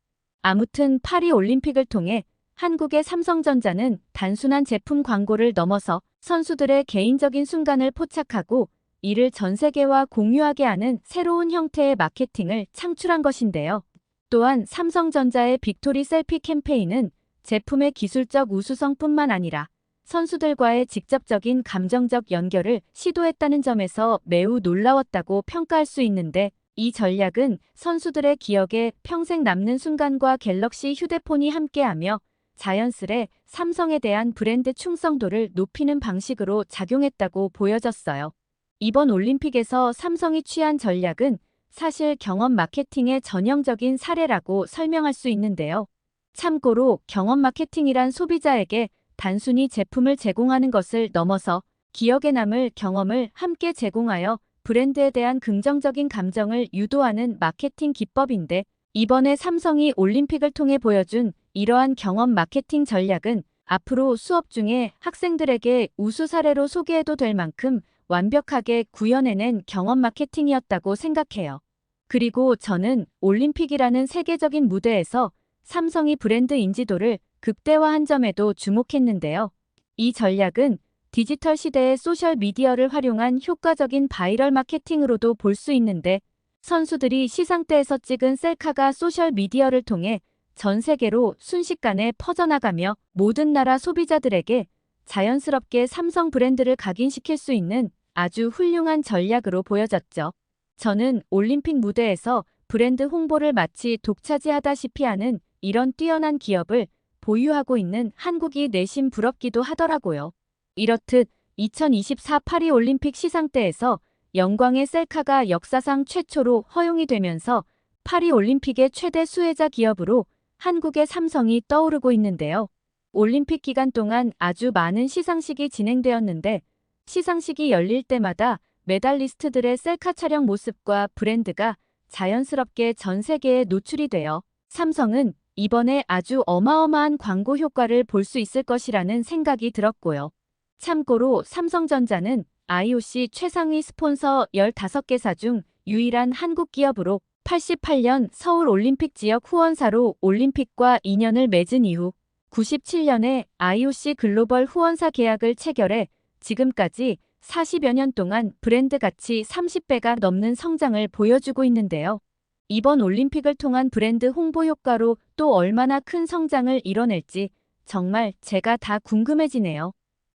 아무튼 파리 올림픽을 통해 한국의 삼성전자는 단순한 제품 광고를 넘어서 선수들의 개인적인 순간을 포착하고 이를 전 세계와 공유하게 하는 새로운 형태의 마케팅을 창출한 것인데요. 또한 삼성전자의 빅토리 셀피 캠페인은 제품의 기술적 우수성뿐만 아니라 선수들과의 직접적인 감정적 연결을 시도했다는 점에서 매우 놀라웠다고 평가할 수 있는데 이 전략은 선수들의 기억에 평생 남는 순간과 갤럭시 휴대폰이 함께하며 자연스레 삼성에 대한 브랜드 충성도를 높이는 방식으로 작용했다고 보여졌어요. 이번 올림픽에서 삼성이 취한 전략은 사실 경험 마케팅의 전형적인 사례라고 설명할 수 있는데요. 참고로 경험 마케팅이란 소비자에게 단순히 제품을 제공하는 것을 넘어서 기억에 남을 경험을 함께 제공하여 브랜드에 대한 긍정적인 감정을 유도하는 마케팅 기법인데 이번에 삼성이 올림픽을 통해 보여준 이러한 경험 마케팅 전략은 앞으로 수업 중에 학생들에게 우수 사례로 소개해도 될 만큼 완벽하게 구현해낸 경험 마케팅이었다고 생각해요. 그리고 저는 올림픽이라는 세계적인 무대에서 삼성이 브랜드 인지도를 극대화한 점에도 주목했는데요. 이 전략은 디지털 시대의 소셜미디어를 활용한 효과적인 바이럴 마케팅으로도 볼 수 있는데 선수들이 시상대에서 찍은 셀카가 소셜미디어를 통해 전 세계로 순식간에 퍼져나가며 모든 나라 소비자들에게 자연스럽게 삼성 브랜드를 각인시킬 수 있는 아주 훌륭한 전략으로 보여졌죠. 저는 올림픽 무대에서 브랜드 홍보를 마치 독차지하다시피 하는 이런 뛰어난 기업을 보유하고 있는 한국이 내심 부럽기도 하더라고요. 이렇듯 2024 파리 올림픽 시상대에서 영광의 셀카가 역사상 최초로 허용이 되면서 파리 올림픽의 최대 수혜자 기업으로 한국의 삼성이 떠오르고 있는데요. 올림픽 기간 동안 아주 많은 시상식이 진행되었는데 시상식이 열릴 때마다 메달리스트들의 셀카 촬영 모습과 브랜드가 자연스럽게 전 세계에 노출이 되어 삼성은 이번에 아주 어마어마한 광고 효과를 볼 수 있을 것이라는 생각이 들었고요. 참고로 삼성전자는 IOC 최상위 스폰서 15개사 중 유일한 한국 기업으로 88년 서울 올림픽 지역 후원사로 올림픽과 인연을 맺은 이후 97년에 IOC 글로벌 후원사 계약을 체결해 지금까지 40여 년 동안 브랜드 가치 30배가 넘는 성장을 보여주고 있는데요. 이번 올림픽을 통한 브랜드 홍보 효과로 또 얼마나 큰 성장을 이뤄낼지 정말 제가 다 궁금해지네요.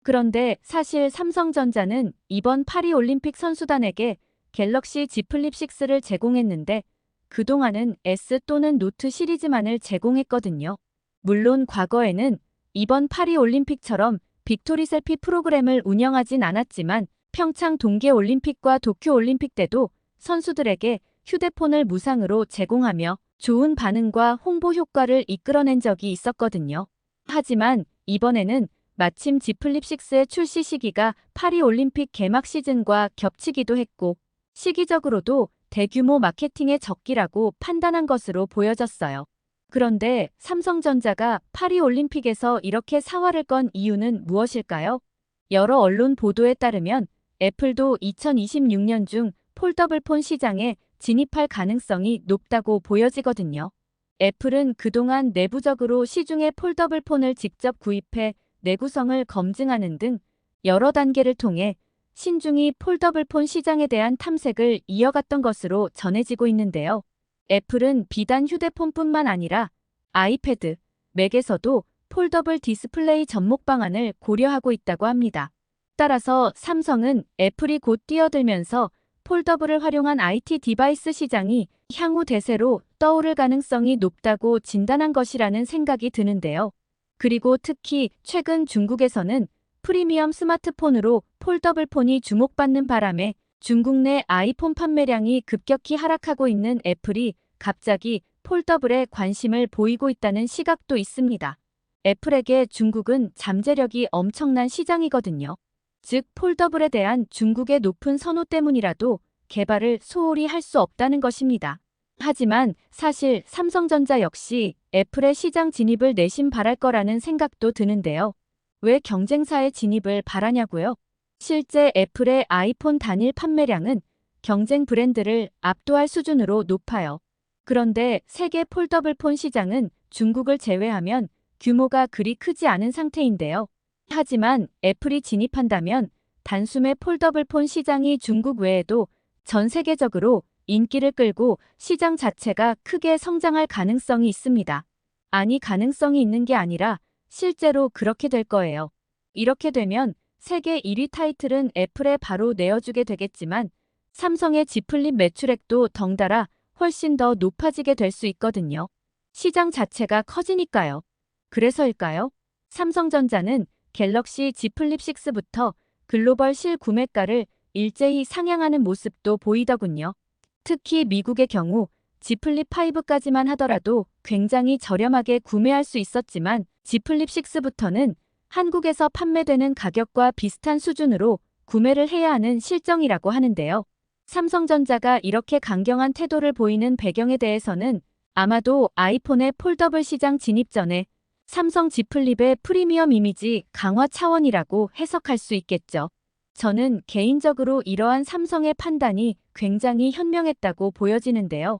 그런데 사실 삼성전자는 이번 파리올림픽 선수단에게 갤럭시 Z 플립 6를 제공했는데 그동안은 S 또는 노트 시리즈만을 제공했거든요. 물론 과거에는 이번 파리올림픽처럼 빅토리 셀피 프로그램을 운영하진 않았지만 평창 동계올림픽과 도쿄올림픽 때도 선수들에게 휴대폰을 무상으로 제공하며 좋은 반응과 홍보 효과를 이끌어낸 적이 있었거든요. 하지만 이번에는 마침 Z 플립 6의 출시 시기가 파리올림픽 개막 시즌과 겹치기도 했고 시기적으로도 대규모 마케팅의 적기라고 판단한 것으로 보여졌어요. 그런데 삼성전자가 파리올림픽에서 이렇게 사활을 건 이유는 무엇일까요? 여러 언론 보도에 따르면 애플도 2026년 중 폴더블폰 시장에 진입할 가능성이 높다고 보여지거든요. 애플은 그동안 내부적으로 시중에 폴더블폰을 직접 구입해 내구성을 검증하는 등 여러 단계를 통해 신중히 폴더블폰 시장에 대한 탐색을 이어갔던 것으로 전해지고 있는데요. 애플은 비단 휴대폰뿐만 아니라 아이패드, 맥에서도 폴더블 디스플레이 접목 방안을 고려하고 있다고 합니다. 따라서 삼성은 애플이 곧 뛰어들면서 폴더블을 활용한 IT 디바이스 시장이 향후 대세로 떠오를 가능성이 높다고 진단한 것이라는 생각이 드는데요. 그리고 특히 최근 중국에서는 프리미엄 스마트폰으로 폴더블폰이 주목받는 바람에 중국 내 아이폰 판매량이 급격히 하락하고 있는 애플이 갑자기 폴더블에 관심을 보이고 있다는 시각도 있습니다. 애플에게 중국은 잠재력이 엄청난 시장이거든요. 즉 폴더블에 대한 중국의 높은 선호 때문이라도 개발을 소홀히 할 수 없다는 것입니다. 하지만 사실 삼성전자 역시 애플의 시장 진입을 내심 바랄 거라는 생각도 드는데요. 왜 경쟁사의 진입을 바라냐고요? 실제 애플의 아이폰 단일 판매량은 경쟁 브랜드를 압도할 수준으로 높아요. 그런데 세계 폴더블폰 시장은 중국을 제외하면 규모가 그리 크지 않은 상태인데요. 하지만 애플이 진입한다면 단숨에 폴더블폰 시장이 중국 외에도 전 세계적으로 인기를 끌고 시장 자체가 크게 성장할 가능성이 있습니다. 아니, 가능성이 있는 게 아니라 실제로 그렇게 될 거예요. 이렇게 되면 세계 1위 타이틀은 애플에 바로 내어주게 되겠지만 삼성의 Z 플립 매출액도 덩달아 훨씬 더 높아지게 될 수 있거든요. 시장 자체가 커지니까요. 그래서일까요? 삼성전자는 갤럭시 Z 플립 6부터 글로벌 실구매가를 일제히 상향하는 모습도 보이더군요. 특히 미국의 경우 Z 플립 5까지만 하더라도 굉장히 저렴하게 구매할 수 있었지만 Z 플립 6부터는 한국에서 판매되는 가격과 비슷한 수준으로 구매를 해야 하는 실정이라고 하는데요. 삼성전자가 이렇게 강경한 태도를 보이는 배경에 대해서는 아마도 아이폰의 폴더블 시장 진입 전에 삼성 Z 플립의 프리미엄 이미지 강화 차원이라고 해석할 수 있겠죠. 저는 개인적으로 이러한 삼성의 판단이 굉장히 현명했다고 보여지는데요.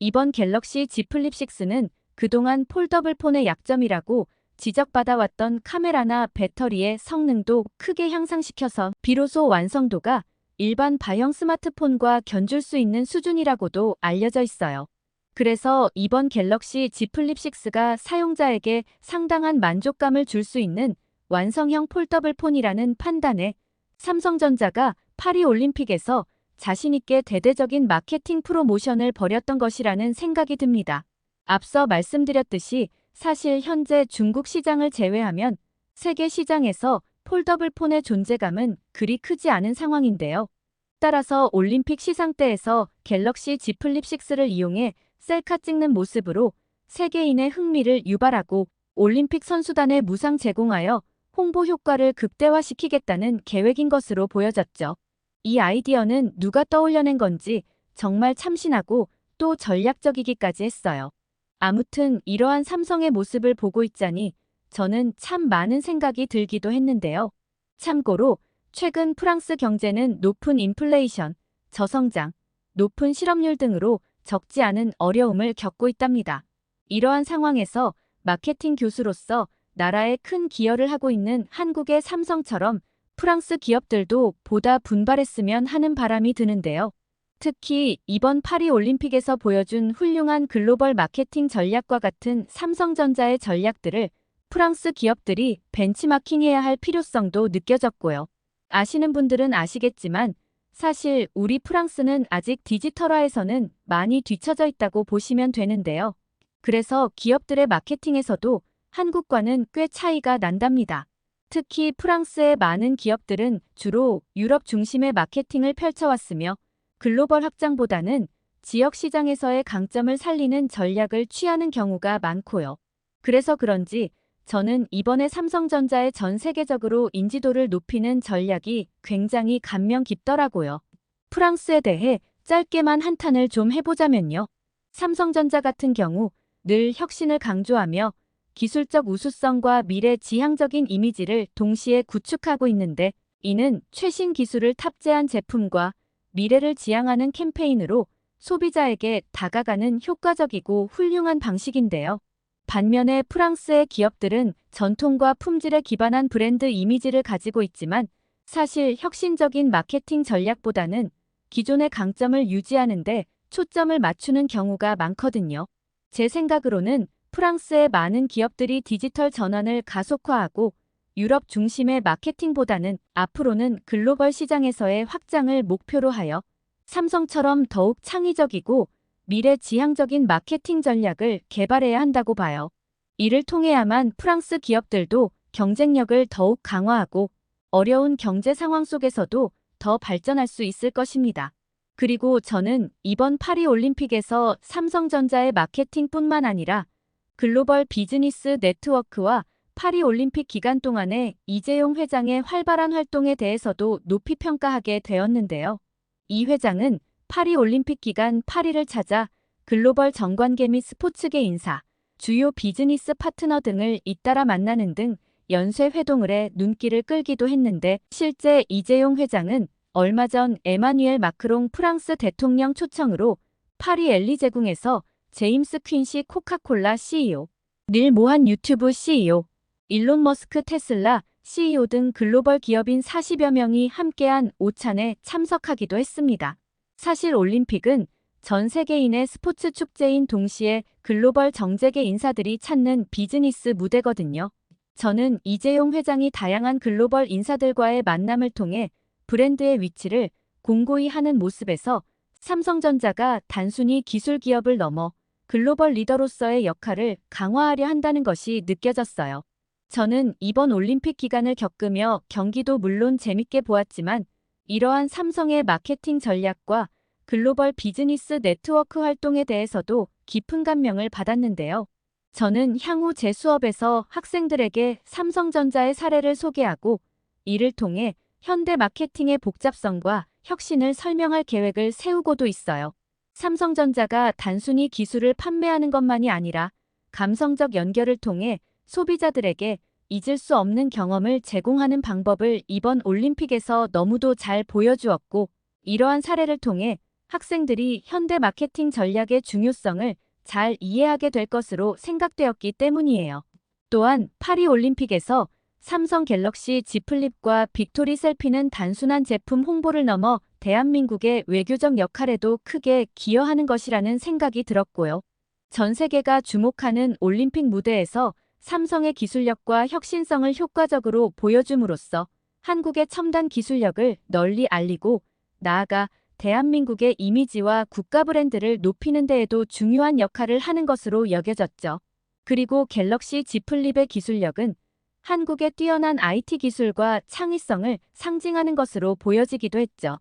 이번 갤럭시 Z 플립 6는 그동안 폴더블 폰의 약점이라고 지적받아왔던 카메라나 배터리의 성능도 크게 향상시켜서 비로소 완성도가 일반 바형 스마트폰과 견줄 수 있는 수준이라고도 알려져 있어요. 그래서 이번 갤럭시 Z 플립 6가 사용자에게 상당한 만족감을 줄 수 있는 완성형 폴더블 폰이라는 판단에 삼성전자가 파리올림픽에서 자신있게 대대적인 마케팅 프로모션을 벌였던 것이라는 생각이 듭니다. 앞서 말씀드렸듯이 사실 현재 중국 시장을 제외하면 세계 시장에서 폴더블 폰의 존재감은 그리 크지 않은 상황인데요. 따라서 올림픽 시상대에서 갤럭시 Z 플립 6를 이용해 셀카 찍는 모습으로 세계인의 흥미를 유발하고 올림픽 선수단에 무상 제공하여 홍보 효과를 극대화시키겠다는 계획인 것으로 보여졌죠. 이 아이디어는 누가 떠올려낸 건지 정말 참신하고 또 전략적이기까지 했어요. 아무튼 이러한 삼성의 모습을 보고 있자니 저는 참 많은 생각이 들기도 했는데요. 참고로 최근 프랑스 경제는 높은 인플레이션, 저성장, 높은 실업률 등으로 적지 않은 어려움을 겪고 있답니다. 이러한 상황에서 마케팅 교수로서 나라에 큰 기여를 하고 있는 한국의 삼성처럼 프랑스 기업들도 보다 분발했으면 하는 바람이 드는데요. 특히 이번 파리올림픽에서 보여준 훌륭한 글로벌 마케팅 전략과 같은 삼성전자의 전략들을 프랑스 기업들이 벤치마킹해야 할 필요성도 느껴졌고요. 아시는 분들은 아시겠지만 사실 우리 프랑스는 아직 디지털화에서는 많이 뒤처져 있다고 보시면 되는데요. 그래서 기업들의 마케팅에서도 한국과는 꽤 차이가 난답니다. 특히 프랑스의 많은 기업들은 주로 유럽 중심의 마케팅을 펼쳐왔으며 글로벌 확장보다는 지역 시장에서의 강점을 살리는 전략을 취하는 경우가 많고요. 그래서 그런지 저는 이번에 삼성전자의 전 세계적으로 인지도를 높이는 전략이 굉장히 감명 깊더라고요. 프랑스에 대해 짧게만 한탄을 좀 해보자면요. 삼성전자 같은 경우 늘 혁신을 강조하며 기술적 우수성과 미래 지향적인 이미지를 동시에 구축하고 있는데, 이는 최신 기술을 탑재한 제품과 미래를 지향하는 캠페인으로 소비자에게 다가가는 효과적이고 훌륭한 방식인데요. 반면에 프랑스의 기업들은 전통과 품질에 기반한 브랜드 이미지를 가지고 있지만 사실 혁신적인 마케팅 전략보다는 기존의 강점을 유지하는 데 초점을 맞추는 경우가 많거든요. 제 생각으로는 프랑스의 많은 기업들이 디지털 전환을 가속화하고 유럽 중심의 마케팅보다는 앞으로는 글로벌 시장에서의 확장을 목표로 하여 삼성처럼 더욱 창의적이고 미래 지향적인 마케팅 전략을 개발해야 한다고 봐요. 이를 통해야만 프랑스 기업들도 경쟁력을 더욱 강화하고 어려운 경제 상황 속에서도 더 발전할 수 있을 것입니다. 그리고 저는 이번 파리 올림픽에서 삼성전자의 마케팅뿐만 아니라 글로벌 비즈니스 네트워크와 파리 올림픽 기간 동안의 이재용 회장의 활발한 활동에 대해서도 높이 평가하게 되었는데요. 이 회장은 파리 올림픽 기간 파리를 찾아 글로벌 정관계 및 스포츠계 인사, 주요 비즈니스 파트너 등을 잇따라 만나는 등 연쇄 회동을 해 눈길을 끌기도 했는데, 실제 이재용 회장은 얼마 전 에마뉘엘 마크롱 프랑스 대통령 초청으로 파리 엘리제궁에서 제임스 퀸시 코카콜라 CEO, 닐 모한 유튜브 CEO, 일론 머스크 테슬라 CEO 등 글로벌 기업인 40여 명이 함께한 오찬에 참석하기도 했습니다. 사실 올림픽은 전 세계인의 스포츠 축제인 동시에 글로벌 정재계 인사들이 찾는 비즈니스 무대거든요. 저는 이재용 회장이 다양한 글로벌 인사들과의 만남을 통해 브랜드의 위치를 공고히 하는 모습에서 삼성전자가 단순히 기술 기업을 넘어 글로벌 리더로서의 역할을 강화하려 한다는 것이 느껴졌어요. 저는 이번 올림픽 기간을 겪으며 경기도 물론 재밌게 보았지만 이러한 삼성의 마케팅 전략과 글로벌 비즈니스 네트워크 활동에 대해서도 깊은 감명을 받았는데요. 저는 향후 제 수업에서 학생들에게 삼성전자의 사례를 소개하고 이를 통해 현대 마케팅의 복잡성과 혁신을 설명할 계획을 세우고도 있어요. 삼성전자가 단순히 기술을 판매하는 것만이 아니라 감성적 연결을 통해 소비자들에게 잊을 수 없는 경험을 제공하는 방법을 이번 올림픽에서 너무도 잘 보여주었고, 이러한 사례를 통해 학생들이 현대 마케팅 전략의 중요성을 잘 이해하게 될 것으로 생각되었기 때문이에요. 또한 파리 올림픽에서 삼성 갤럭시 Z 플립과 빅토리 셀피는 단순한 제품 홍보를 넘어 대한민국의 외교적 역할에도 크게 기여하는 것이라는 생각이 들었고요. 전 세계가 주목하는 올림픽 무대에서 삼성의 기술력과 혁신성을 효과적으로 보여줌으로써 한국의 첨단 기술력을 널리 알리고 나아가 대한민국의 이미지와 국가 브랜드를 높이는 데에도 중요한 역할을 하는 것으로 여겨졌죠. 그리고 갤럭시 Z 플립의 기술력은 한국의 뛰어난 IT 기술과 창의성을 상징하는 것으로 보여지기도 했죠.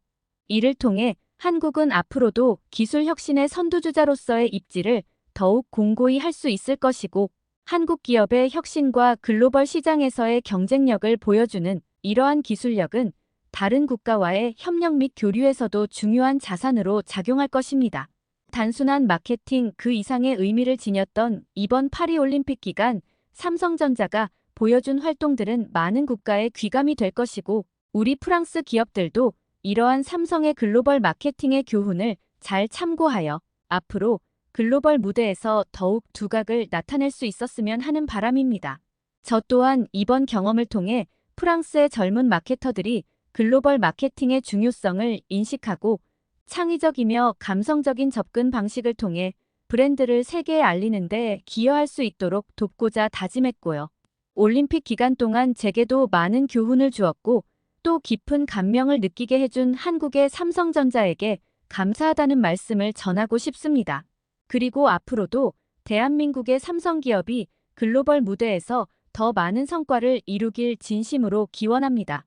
이를 통해 한국은 앞으로도 기술 혁신의 선두주자로서의 입지를 더욱 공고히 할 수 있을 것이고, 한국 기업의 혁신과 글로벌 시장에서의 경쟁력을 보여주는 이러한 기술력은 다른 국가와의 협력 및 교류에서도 중요한 자산으로 작용할 것입니다. 단순한 마케팅 그 이상의 의미를 지녔던 이번 파리 올림픽 기간 삼성전자가 보여준 활동들은 많은 국가의 귀감이 될 것이고, 우리 프랑스 기업들도 이러한 삼성의 글로벌 마케팅의 교훈을 잘 참고하여 앞으로 글로벌 무대에서 더욱 두각을 나타낼 수 있었으면 하는 바람입니다. 저 또한 이번 경험을 통해 프랑스의 젊은 마케터들이 글로벌 마케팅의 중요성을 인식하고 창의적이며 감성적인 접근 방식을 통해 브랜드를 세계에 알리는 데 기여할 수 있도록 돕고자 다짐했고요. 올림픽 기간 동안 제게도 많은 교훈을 주었고 또 깊은 감명을 느끼게 해준 한국의 삼성전자에게 감사하다는 말씀을 전하고 싶습니다. 그리고 앞으로도 대한민국의 삼성기업이 글로벌 무대에서 더 많은 성과를 이루길 진심으로 기원합니다.